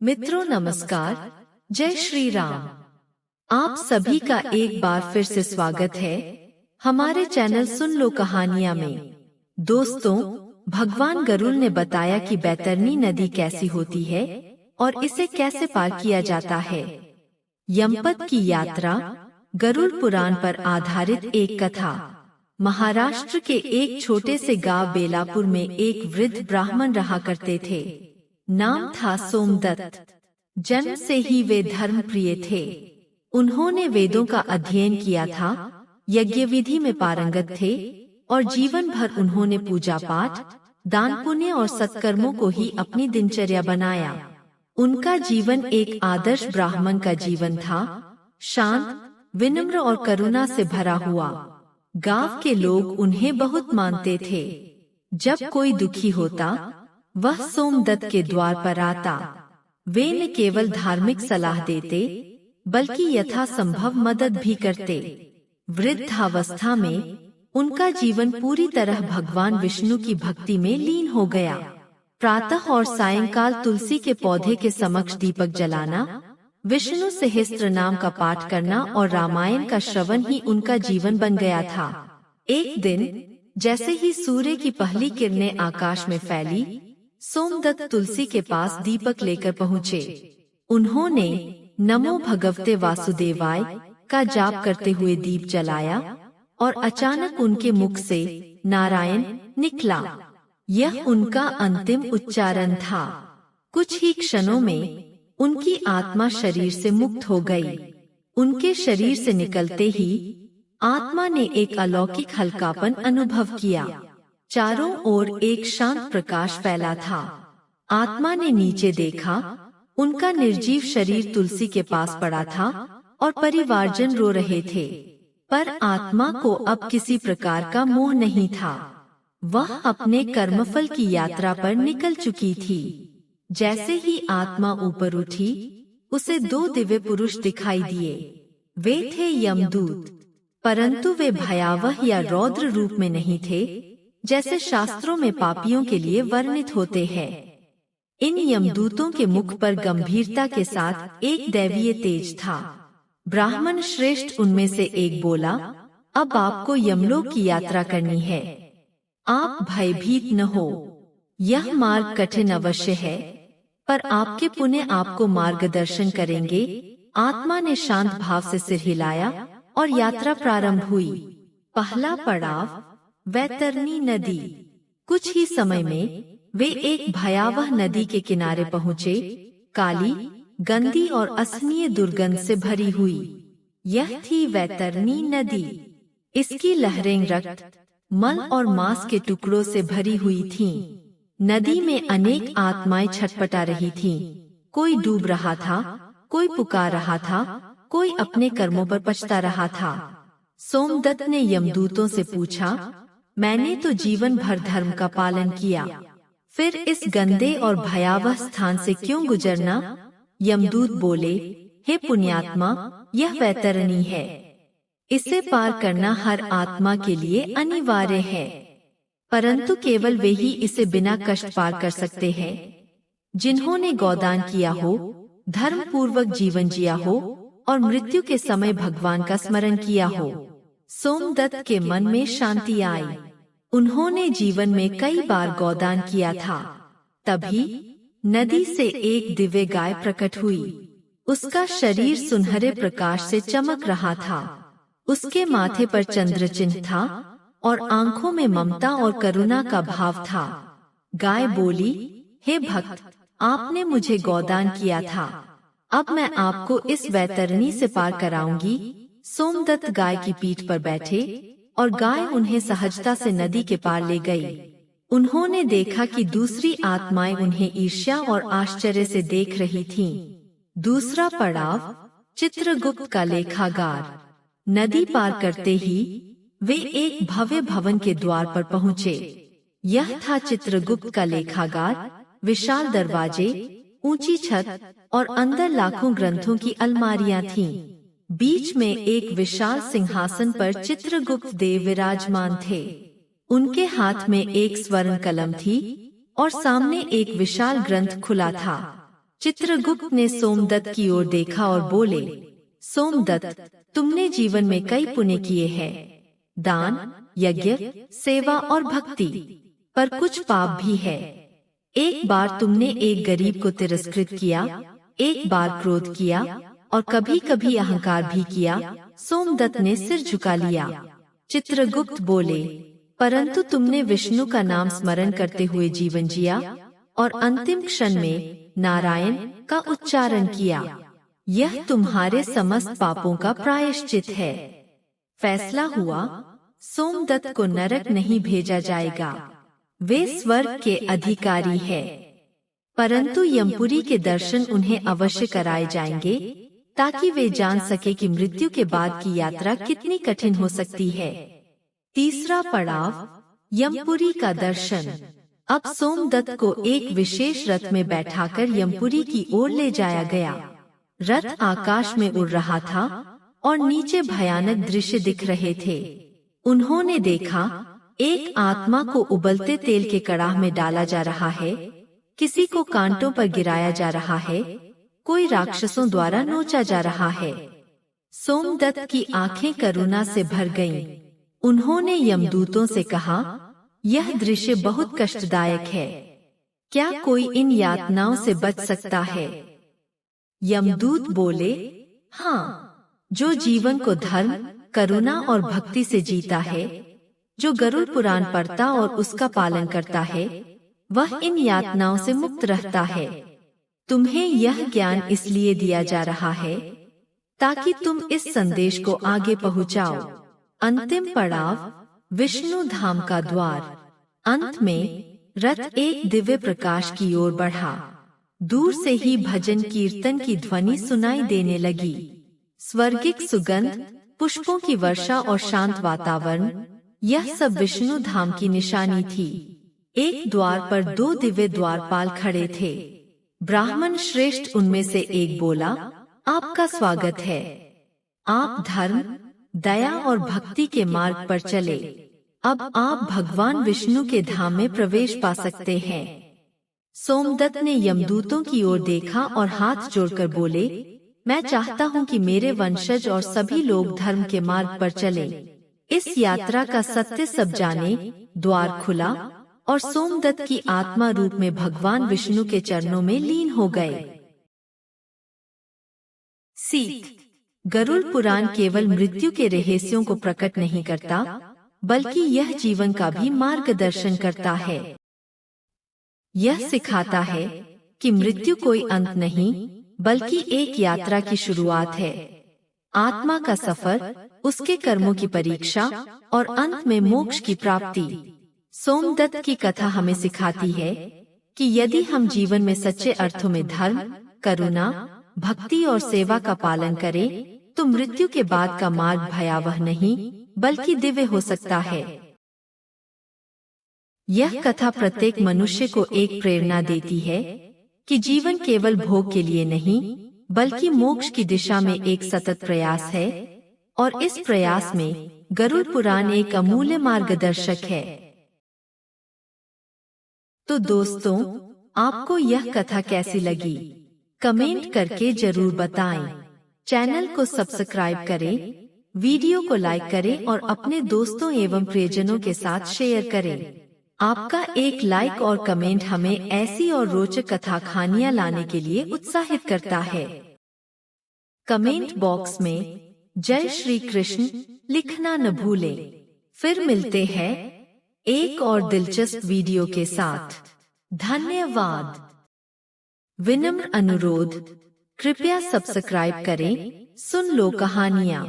मित्रों नमस्कार, जय श्री राम। आप सभी का एक बार फिर से स्वागत है हमारे चैनल सुन लो कहानियां में। दोस्तों, भगवान गरुड़ ने बताया कि बैतरणी नदी कैसी होती है और इसे कैसे पार किया जाता है। यमपत की यात्रा, गरुड़ पुराण पर आधारित एक कथा। महाराष्ट्र के एक छोटे से गांव बेलापुर में एक वृद्ध ब्राह्मण रहा करते थे। नाम था सोमदत्त। जन्म से ही वे धर्म प्रिय थे। उन्होंने वेदों का अध्ययन किया था, यज्ञ विधि में पारंगत थे और जीवन भर उन्होंने पूजा पाठ, दान पुण्य और सत्कर्मों को ही अपनी दिनचर्या बनाया। उनका जीवन एक आदर्श ब्राह्मण का जीवन था, शांत, विनम्र और करुणा से भरा हुआ। गांव के लोग उन्हें बहुत मानते थे। जब कोई दुखी होता, वह सोमदत्त के द्वार पर आता। वे न केवल धार्मिक सलाह देते, बल्कि यथासंभव मदद भी करते। वृद्धावस्था में उनका जीवन पूरी तरह भगवान विष्णु की भक्ति में लीन हो गया। प्रातः और सायंकाल तुलसी के पौधे के समक्ष दीपक जलाना, विष्णु सहस्त्र नाम का पाठ करना और रामायण का श्रवण ही उनका जीवन बन गया था। एक दिन जैसे ही सूर्य की पहली किरणें आकाश में फैली, सोमदत्त तुलसी के पास दीपक लेकर पहुँचे। उन्होंने नमो भगवते वासुदेवाय का जाप करते हुए दीप जलाया और अचानक उनके मुख से नारायण निकला। यह उनका अंतिम उच्चारण था। कुछ ही क्षणों में उनकी आत्मा शरीर से मुक्त हो गई। उनके शरीर से निकलते ही आत्मा ने एक अलौकिक हल्कापन अनुभव किया। चारों ओर एक शांत प्रकाश फैला था। आत्मा ने नीचे देखा, उनका निर्जीव शरीर तुलसी के पास पड़ा था और परिवारजन रो रहे थे। पर आत्मा को अब किसी प्रकार का मोह नहीं था। वह अपने कर्मफल की यात्रा पर निकल चुकी थी। जैसे ही आत्मा ऊपर उठी, उसे दो दिव्य पुरुष दिखाई दिए। वे थे यमदूत, परंतु वे भयावह या रौद्र रूप में नहीं थे, जैसे शास्त्रों में पापियों के लिए वर्णित होते हैं। इन यमदूतों के मुख पर गंभीरता के साथ एक दैवीय तेज था। ब्राह्मण श्रेष्ठ उनमें से एक बोला, अब आपको यमलोक की यात्रा करनी है। आप भयभीत न हो। यह मार्ग कठिन अवश्य है, पर आपके पुण्य आपको मार्गदर्शन करेंगे। आत्मा ने शांत भाव से सिर हिलाया और यात्रा प्रारंभ हुई। पहला पड़ाव, बैतरणी नदी। कुछ ही समय में वे एक भयावह नदी के किनारे पहुँचे, काली, गंदी और असहनीय दुर्गंध से भरी हुई। यह थी बैतरणी नदी। इसकी लहरें रक्त, मल और मांस के टुकड़ों से भरी हुई थीं। नदी में अनेक आत्माएं छटपटा रही थीं। कोई डूब रहा था, कोई पुकार रहा था, कोई अपने कर्मों पर पछता रहा था। सोमदत्त ने यमदूतों से पूछा, मैंने तो जीवन भर धर्म का पालन किया, फिर इस गंदे और भयावह स्थान से क्यों गुजरना? यमदूत बोले, हे पुण्यात्मा, यह बैतरणी है। इसे पार करना हर आत्मा के लिए अनिवार्य है, परंतु केवल वे ही इसे बिना कष्ट पार कर सकते हैं, जिन्होंने गोदान किया हो, धर्म पूर्वक जीवन जिया हो और मृत्यु के समय भगवान का स्मरण किया हो। सोमदत्त के मन में शांति आई। उन्होंने जीवन में कई बार गोदान किया था। तभी नदी से एक दिव्य गाय प्रकट हुई। उसका शरीर सुनहरे प्रकाश से चमक रहा था। उसके माथे पर चंद्र चिन्ह था और आंखों में ममता और करुणा का भाव था। गाय बोली, हे भक्त, आपने मुझे गोदान किया था, अब मैं आपको इस बैतरणी से पार कराऊंगी। सोमदत्त गाय की पीठ पर बैठे और गाय उन्हें सहजता से नदी के पार ले गई। उन्होंने देखा कि दूसरी आत्माएं उन्हें ईर्ष्या और आश्चर्य से देख रही थीं। दूसरा पड़ाव, चित्रगुप्त का लेखागार। नदी पार करते ही वे एक भव्य भवन के द्वार पर पहुँचे। यह था चित्रगुप्त का लेखागार। विशाल दरवाजे, ऊंची छत और अंदर लाखों ग्रंथों की अलमारियां थीं। बीच में एक विशाल सिंहासन पर चित्रगुप्त देव विराजमान थे। उनके हाथ में एक स्वर्ण कलम थी और सामने एक विशाल ग्रंथ खुला था। चित्रगुप्त ने सोमदत्त की ओर देखा और बोले, सोमदत्त, तुमने जीवन में कई पुण्य किए हैं, दान, यज्ञ, सेवा और भक्ति, पर कुछ पाप भी है। एक बार तुमने एक गरीब को तिरस्कृत किया, एक बार क्रोध किया और कभी कभी अहंकार भी किया। सोमदत्त ने सिर झुका लिया। चित्रगुप्त बोले, परंतु तुमने विष्णु का नाम स्मरण करते हुए जीवन जिया और अंतिम क्षण में नारायण का उच्चारण किया। यह तुम्हारे समस्त पापों का प्रायश्चित है। फैसला हुआ, सोमदत्त को नरक नहीं भेजा जाएगा, वे स्वर्ग के अधिकारी है, परंतु यमपुरी के दर्शन उन्हें अवश्य कराए जाएंगे, ताकि वे जान सके कि मृत्यु के बाद की यात्रा कितनी कठिन हो सकती है। तीसरा पड़ाव, यमपुरी का दर्शन। अब सोमदत्त को एक विशेष रथ में बैठाकर यमपुरी की ओर ले जाया गया। रथ आकाश में उड़ रहा था और नीचे भयानक दृश्य दिख रहे थे। उन्होंने देखा, एक आत्मा को उबलते तेल के कड़ाह में डाला जा रहा है, किसी को कांटों पर गिराया जा रहा है, कोई राक्षसों द्वारा नोचा जा रहा है। सोमदत्त की आंखें करुणा से भर गईं। उन्होंने यमदूतों से कहा, यह दृश्य बहुत कष्टदायक है, क्या कोई इन यातनाओं से बच सकता है? यमदूत बोले, हाँ, जो जीवन को धर्म, करुणा और भक्ति से जीता है, जो गरुड़ पुराण पढ़ता और उसका पालन करता है, वह इन यातनाओं से मुक्त रहता है। तुम्हें यह ज्ञान इसलिए दिया जा रहा है ताकि तुम इस संदेश को आगे पहुंचाओ। अंतिम पड़ाव, विष्णु धाम का द्वार। अंत में रथ एक दिव्य प्रकाश की ओर बढ़ा। दूर से ही भजन कीर्तन की ध्वनि सुनाई देने लगी। स्वर्गिक सुगंध, पुष्पों की वर्षा और शांत वातावरण, यह सब विष्णु धाम की निशानी थी। एक द्वार पर 2 दिव्य द्वारपाल खड़े थे। ब्राह्मण श्रेष्ठ उनमें से एक बोला, आपका स्वागत है। आप धर्म, दया और भक्ति के मार्ग पर चले। अब आप भगवान विष्णु के धाम में प्रवेश पा सकते हैं। सोमदत्त ने यमदूतों की ओर देखा और हाथ जोड़कर बोले, मैं चाहता हूँ कि मेरे वंशज और सभी लोग धर्म के मार्ग पर चलें। इस यात्रा का सत्य सब जाने। द्वार खुला और सोमदत्त की आत्मा रूप में भगवान विष्णु के चरणों में लीन हो गए। सीख, गरुड़ पुराण केवल मृत्यु के रहस्यों को प्रकट नहीं करता, बल्कि यह जीवन का भी मार्गदर्शन करता है। यह सिखाता है कि मृत्यु कोई अंत नहीं, बल्कि एक यात्रा की शुरुआत है। आत्मा का सफर, उसके कर्मों की परीक्षा और अंत में मोक्ष की प्राप्ति। सोमदत्त की कथा हमें सिखाती है कि यदि हम जीवन में सच्चे अर्थों में धर्म, करुणा, भक्ति और सेवा का पालन करें, तो मृत्यु के बाद का मार्ग भयावह नहीं, बल्कि दिव्य हो सकता है। यह कथा प्रत्येक मनुष्य को एक प्रेरणा देती है कि जीवन केवल भोग के लिए नहीं, बल्कि मोक्ष की दिशा में एक सतत प्रयास है, और इस प्रयास में गरुड़ पुराण एक अमूल्य मार्गदर्शक है। तो दोस्तों, आपको यह कथा कैसी लगी? कमेंट करके जरूर बताएं। चैनल को सब्सक्राइब करें, वीडियो को लाइक करें और अपने दोस्तों एवं प्रियजनों के साथ शेयर करें। आपका एक लाइक और कमेंट हमें ऐसी और रोचक कथा कहानियां लाने के लिए उत्साहित करता है। कमेंट बॉक्स में जय श्री कृष्ण लिखना न भूलें। फिर मिलते हैं एक और दिलचस्प वीडियो के साथ। धन्यवाद। विनम्र अनुरोध, कृपया सब्सक्राइब करें। सुन लो कहानियाँ।